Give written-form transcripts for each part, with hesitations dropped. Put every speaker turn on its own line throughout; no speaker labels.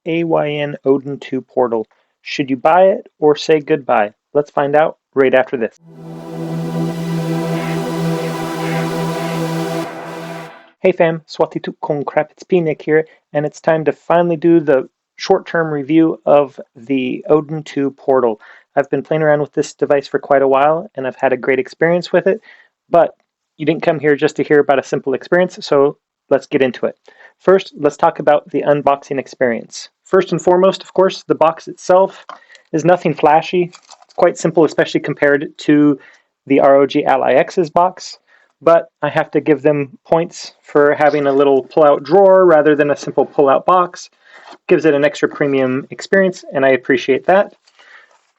AYN Odin2 Portal. Should you buy it or say goodbye? Let's find out right after this. Hey fam, Swati kong crap, it's Nick here, and it's time to finally do the short-term review of the Odin2 Portal. I've been playing around with this device for quite a while, and I've had a great experience with it, but you didn't come here just to hear about a simple experience, so let's get into it. First, let's talk about the unboxing experience. First and foremost, of course, the box itself is nothing flashy. It's quite simple, especially compared to the ROG Ally X's box. But I have to give them points for having a little pull-out drawer rather than a simple pull-out box. Gives it an extra premium experience, and I appreciate that.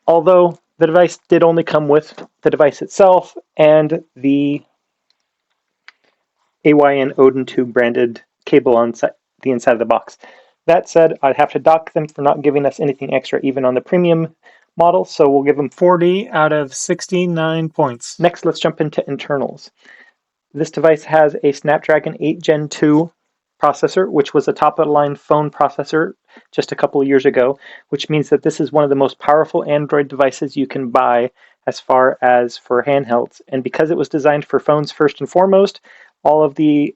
Although the device did only come with the device itself and the AYN Odin2 branded cable on the inside of the box. That said, I'd have to dock them for not giving us anything extra even on the premium model, so we'll give them 40 out of 69 points. Next, let's jump into internals. This device has a Snapdragon 8 Gen 2 processor, which was a top-of-the-line phone processor just a couple of years ago, which means that this is one of the most powerful Android devices you can buy as far as for handhelds. And because it was designed for phones first and foremost, all of the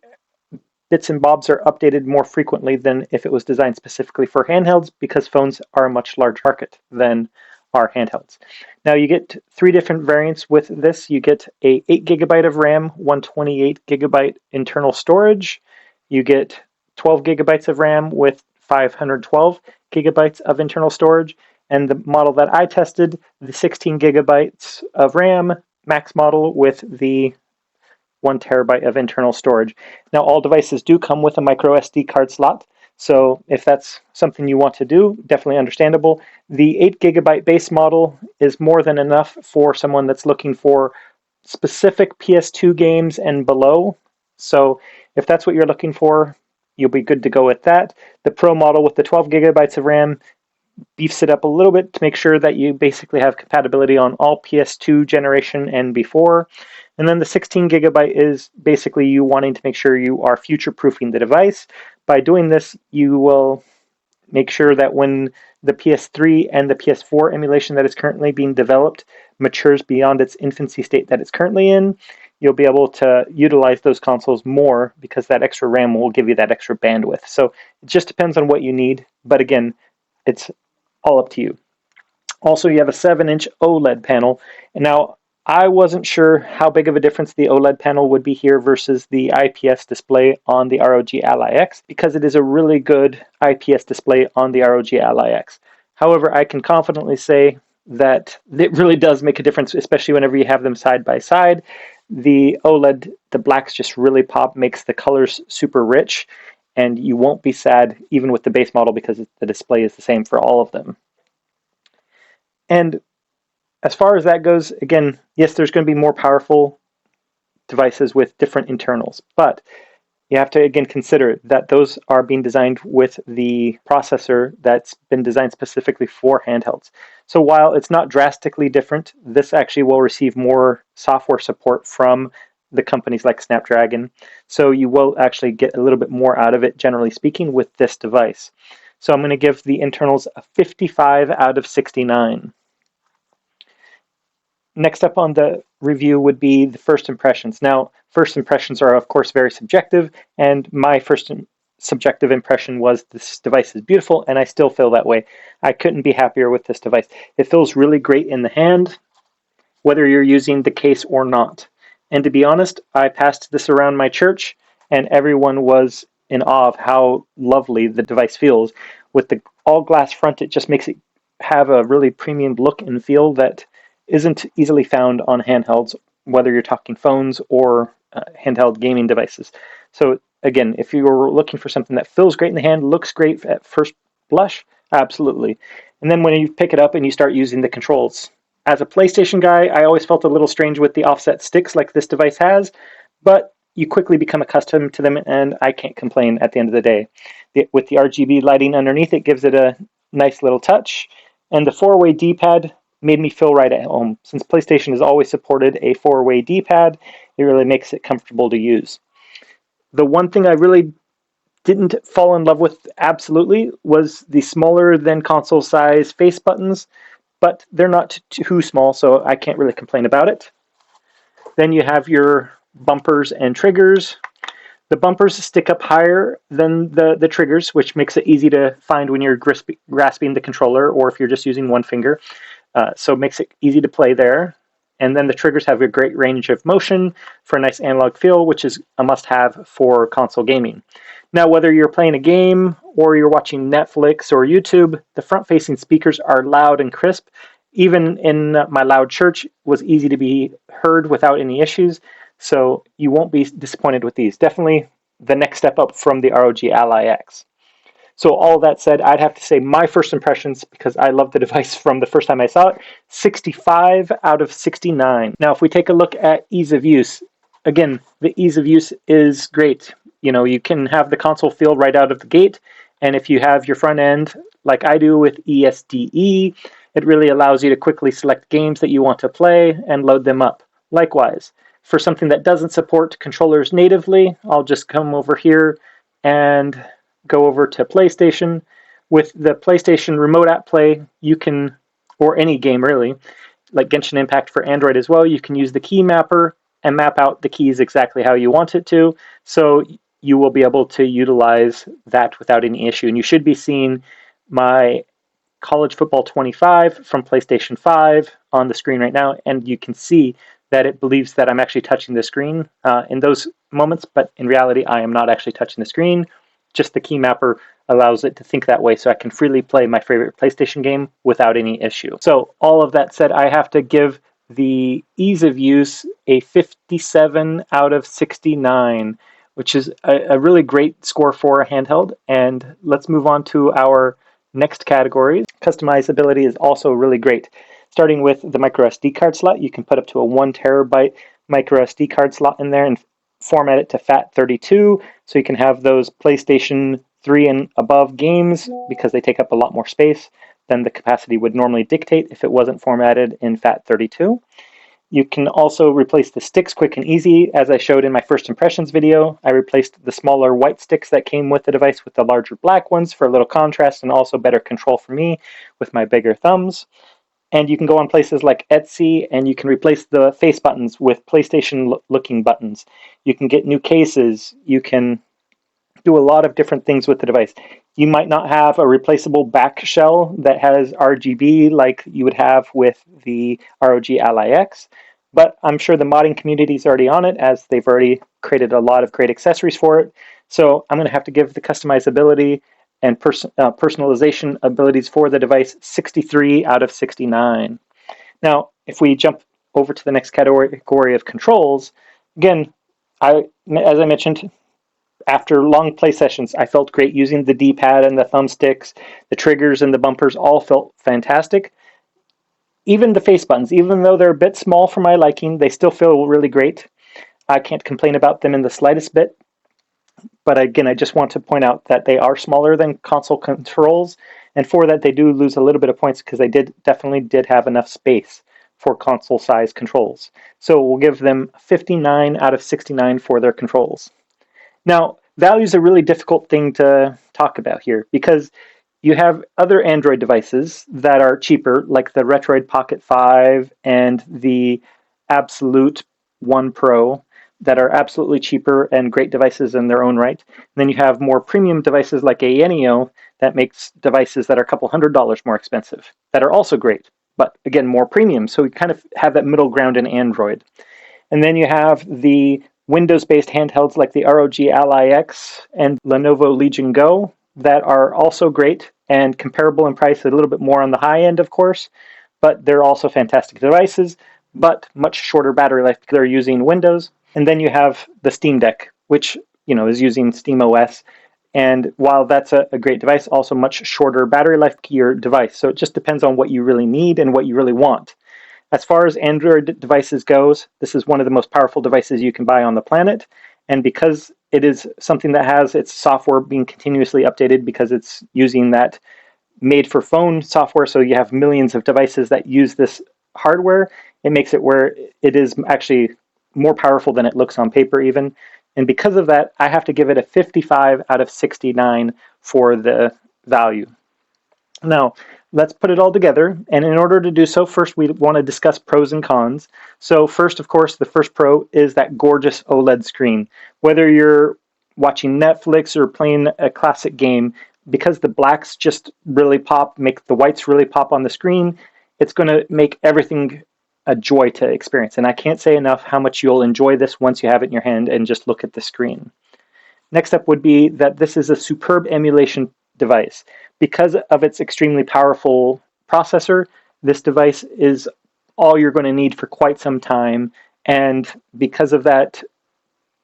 bits and bobs are updated more frequently than if it was designed specifically for handhelds, because phones are a much larger market than are handhelds. Now you get 3 different variants with this. You get a 8GB of RAM, 128GB internal storage. You get 12GB of RAM with 512GB of internal storage. And the model that I tested, the 16GB of RAM max model with the 1TB of internal storage. Now all devices do come with a micro SD card slot, so if that's something you want to do, definitely understandable. The 8GB base model is more than enough for someone that's looking for specific PS2 games and below. So if that's what you're looking for, you'll be good to go with that. The Pro model with the 12GB of RAM beefs it up a little bit to make sure that you basically have compatibility on all PS2 generation and before. And then the 16GB is basically you wanting to make sure you are future-proofing the device. By doing this, you will make sure that when the PS3 and the PS4 emulation that is currently being developed matures beyond its infancy state that it's currently in, you'll be able to utilize those consoles more because that extra RAM will give you that extra bandwidth. So it just depends on what you need, but again, it's all up to you. Also, you have a 7-inch OLED panel, and now I wasn't sure how big of a difference the OLED panel would be here versus the IPS display on the ROG Ally X, because it is a really good IPS display on the ROG Ally X. However, I can confidently say that it really does make a difference, especially whenever you have them side by side. The OLED, the blacks just really pop, makes the colors super rich, and you won't be sad even with the base model because the display is the same for all of them. And as far as that goes, again, yes, there's going to be more powerful devices with different internals, but you have to, again, consider that those are being designed with the processor that's been designed specifically for handhelds. So while it's not drastically different, this actually will receive more software support from the companies like Snapdragon. So you will actually get a little bit more out of it, generally speaking, with this device. So I'm going to give the internals a 55 out of 69. Next up on the review would be the first impressions. Now, first impressions are, of course, very subjective, and my first subjective impression was this device is beautiful, and I still feel that way. I couldn't be happier with this device. It feels really great in the hand, whether you're using the case or not. And to be honest, I passed this around my church, and everyone was in awe of how lovely the device feels. With the all-glass front, it just makes it have a really premium look and feel that isn't easily found on handhelds, whether you're talking phones or handheld gaming devices. So again, if you're looking for something that feels great in the hand, looks great at first blush, absolutely. And then when you pick it up and you start using the controls. As a PlayStation guy, I always felt a little strange with the offset sticks like this device has, but you quickly become accustomed to them, and I can't complain at the end of the day. With the RGB lighting underneath, it gives it a nice little touch. And the 4-way D-pad made me feel right at home. Since PlayStation has always supported a 4-way D-pad, it really makes it comfortable to use. The one thing I really didn't fall in love with absolutely was the smaller than console size face buttons, but they're not too small, so I can't really complain about it. Then you have your bumpers and triggers. The bumpers stick up higher than the triggers, which makes it easy to find when you're grasping the controller or if you're just using one finger. So it makes it easy to play there. And then the triggers have a great range of motion for a nice analog feel, which is a must-have for console gaming. Now, whether you're playing a game or you're watching Netflix or YouTube, the front-facing speakers are loud and crisp. Even in my loud church, was easy to be heard without any issues. So you won't be disappointed with these. Definitely the next step up from the ROG Ally X. So all that said, I'd have to say my first impressions, because I love the device from the first time I saw it, 65 out of 69. Now, if we take a look at ease of use, again, the ease of use is great. You know, you can have the console feel right out of the gate, and if you have your front end, like I do with ESDE, it really allows you to quickly select games that you want to play and load them up. Likewise, for something that doesn't support controllers natively, I'll just come over here and go over to PlayStation. With the PlayStation Remote App Play, you can, or any game really, like Genshin Impact for Android as well, you can use the key mapper and map out the keys exactly how you want it to. So you will be able to utilize that without any issue. And you should be seeing my College Football 25 from PlayStation 5 on the screen right now, and you can see that it believes that I'm actually touching the screen in those moments, but in reality I am not actually touching the screen. Just the key mapper allows it to think that way, so I can freely play my favorite PlayStation game without any issue. So all of that said, I have to give the ease of use a 57 out of 69, which is a really great score for a handheld. And let's move on to our next category. Customizability is also really great. Starting with the micro SD card slot, you can put up to a 1 terabyte micro SD card slot in there and format it to FAT32, so you can have those PlayStation 3 and above games because they take up a lot more space than the capacity would normally dictate if it wasn't formatted in FAT32. You can also replace the sticks quick and easy. As I showed in my first impressions video, I replaced the smaller white sticks that came with the device with the larger black ones for a little contrast and also better control for me with my bigger thumbs. And you can go on places like Etsy and you can replace the face buttons with PlayStation looking buttons. You can get new cases. You can do a lot of different things with the device. You might not have a replaceable back shell that has RGB like you would have with the ROG Ally X, but I'm sure the modding community is already on it, as they've already created a lot of great accessories for it. So I'm going to have to give the customizability and personalization abilities for the device 63 out of 69. Now, if we jump over to the next category of controls, again, as I mentioned, after long play sessions, I felt great using the D-pad and the thumbsticks. The triggers and the bumpers all felt fantastic. Even the face buttons, even though they're a bit small for my liking, they still feel really great. I can't complain about them in the slightest bit. But again, I just want to point out that they are smaller than console controls, and for that they do lose a little bit of points because they definitely did have enough space for console size controls. So we'll give them 59 out of 69 for their controls. Now, value is a really difficult thing to talk about here because you have other Android devices that are cheaper, like the Retroid Pocket 5 and the Absolute One Pro, that are absolutely cheaper and great devices in their own right. And then you have more premium devices like AYN that makes devices that are a couple $100 more expensive, that are also great, but again, more premium. So we kind of have that middle ground in Android. And then you have the Windows-based handhelds like the ROG Ally X and Lenovo Legion Go that are also great and comparable in price, a little bit more on the high end, of course, but they're also fantastic devices, but much shorter battery life because they're using Windows. And then you have the Steam Deck, which is using SteamOS. And while that's a great device, also much shorter battery life to your device. So it just depends on what you really need and what you really want. As far as Android devices goes, this is one of the most powerful devices you can buy on the planet. And because it is something that has its software being continuously updated because it's using that made for phone software, so you have millions of devices that use this hardware, it makes it where it is actually more powerful than it looks on paper even. And because of that, I have to give it a 55 out of 69 for the value. Now, let's put it all together. And in order to do so, first we want to discuss pros and cons. So first, of course, the first pro is that gorgeous OLED screen. Whether you're watching Netflix or playing a classic game, because the blacks just really pop, make the whites really pop on the screen, it's going to make everything a joy to experience. And I can't say enough how much you'll enjoy this once you have it in your hand and just look at the screen. Next up would be that this is a superb emulation device. Because of its extremely powerful processor, this device is all you're going to need for quite some time. And because of that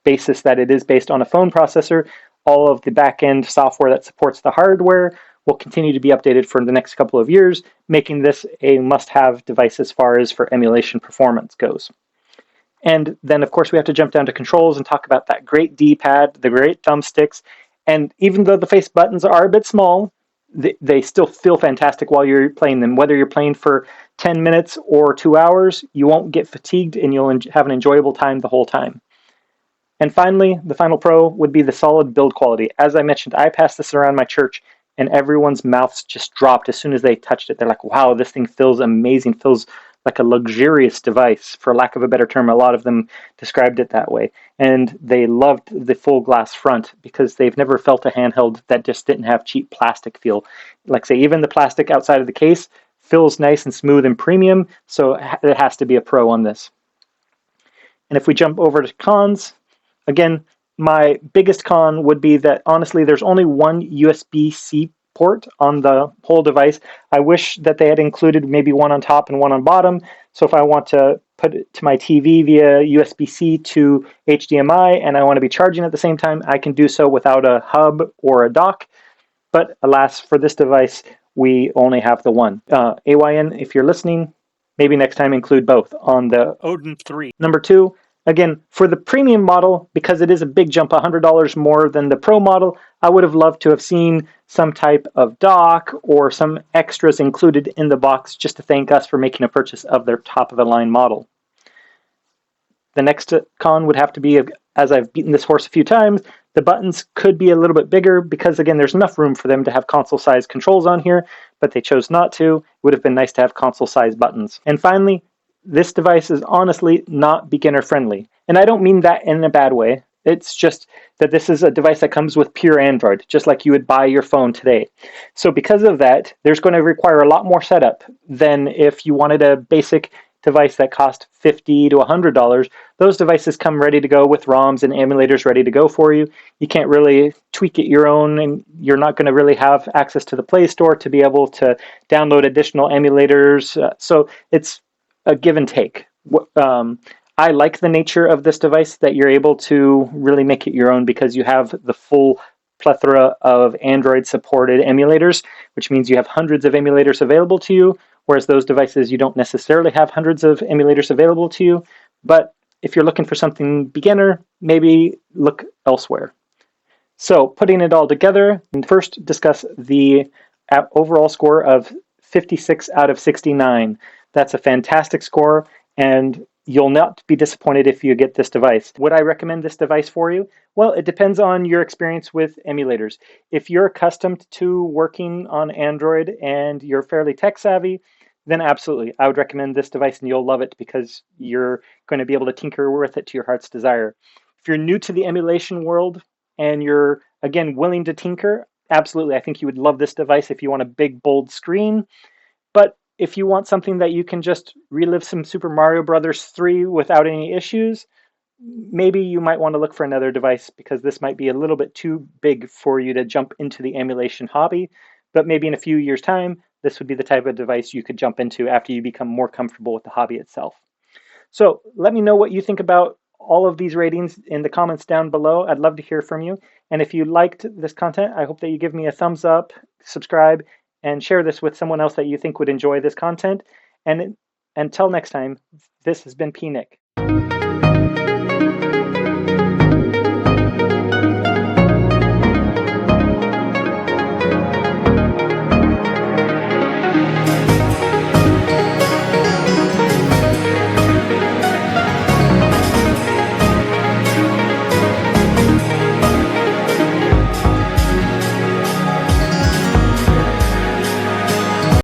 basis that it is based on a phone processor, all of the back-end software that supports the hardware will continue to be updated for the next couple of years, making this a must-have device as far as for emulation performance goes. And then, of course, we have to jump down to controls and talk about that great D-pad, the great thumbsticks. And even though the face buttons are a bit small, they still feel fantastic while you're playing them. Whether you're playing for 10 minutes or 2 hours, you won't get fatigued and you'll have an enjoyable time the whole time. And finally, the final pro would be the solid build quality. As I mentioned, I passed this around my church and everyone's mouths just dropped as soon as they touched it. They're like, wow, this thing feels amazing, feels like a luxurious device, for lack of a better term. A lot of them described it that way. And they loved the full glass front because they've never felt a handheld that just didn't have cheap plastic feel. Like say, even the plastic outside of the case feels nice and smooth and premium, so it has to be a pro on this. And if we jump over to cons, again, my biggest con would be that honestly, there's only one USB-C port on the whole device. I wish that they had included maybe one on top and one on bottom. So if I want to put it to my TV via USB-C to HDMI and I want to be charging at the same time, I can do so without a hub or a dock. But alas, for this device, we only have the one. AYN, if you're listening, maybe next time include both on the Odin 3. Number two, again, for the premium model, because it is a big jump, $100 more than the Pro model, I would have loved to have seen some type of dock or some extras included in the box just to thank us for making a purchase of their top-of-the-line model. The next con would have to be, as I've beaten this horse a few times, the buttons could be a little bit bigger because, again, there's enough room for them to have console-sized controls on here, but they chose not to. It would have been nice to have console-sized buttons. And finally, this device is honestly not beginner-friendly. And I don't mean that in a bad way. It's just that this is a device that comes with pure Android, just like you would buy your phone today. So because of that, there's going to require a lot more setup than if you wanted a basic device that cost $50 to $100. Those devices come ready to go with ROMs and emulators ready to go for you. You can't really tweak it your own, and you're not going to really have access to the Play Store to be able to download additional emulators. So it's a give and take. I like the nature of this device that you're able to really make it your own because you have the full plethora of Android supported emulators, which means you have hundreds of emulators available to you, whereas those devices you don't necessarily have hundreds of emulators available to you. But if you're looking for something beginner, maybe look elsewhere. So putting it all together, and first discuss the overall score of 56 out of 69. That's a fantastic score, and you'll not be disappointed if you get this device. Would I recommend this device for you? Well, it depends on your experience with emulators. If you're accustomed to working on Android and you're fairly tech savvy, then absolutely, I would recommend this device and you'll love it because you're going to be able to tinker with it to your heart's desire. If you're new to the emulation world and you're, again, willing to tinker, absolutely, I think you would love this device if you want a big, bold screen. But if you want something that you can just relive some Super Mario Brothers 3 without any issues, maybe you might want to look for another device because this might be a little bit too big for you to jump into the emulation hobby. But maybe in a few years' time, this would be the type of device you could jump into after you become more comfortable with the hobby itself. So let me know what you think about all of these ratings in the comments down below. I'd love to hear from you. And if you liked this content, I hope that you give me a thumbs up, subscribe, and share this with someone else that you think would enjoy this content. And until next time, this has been P. Nick.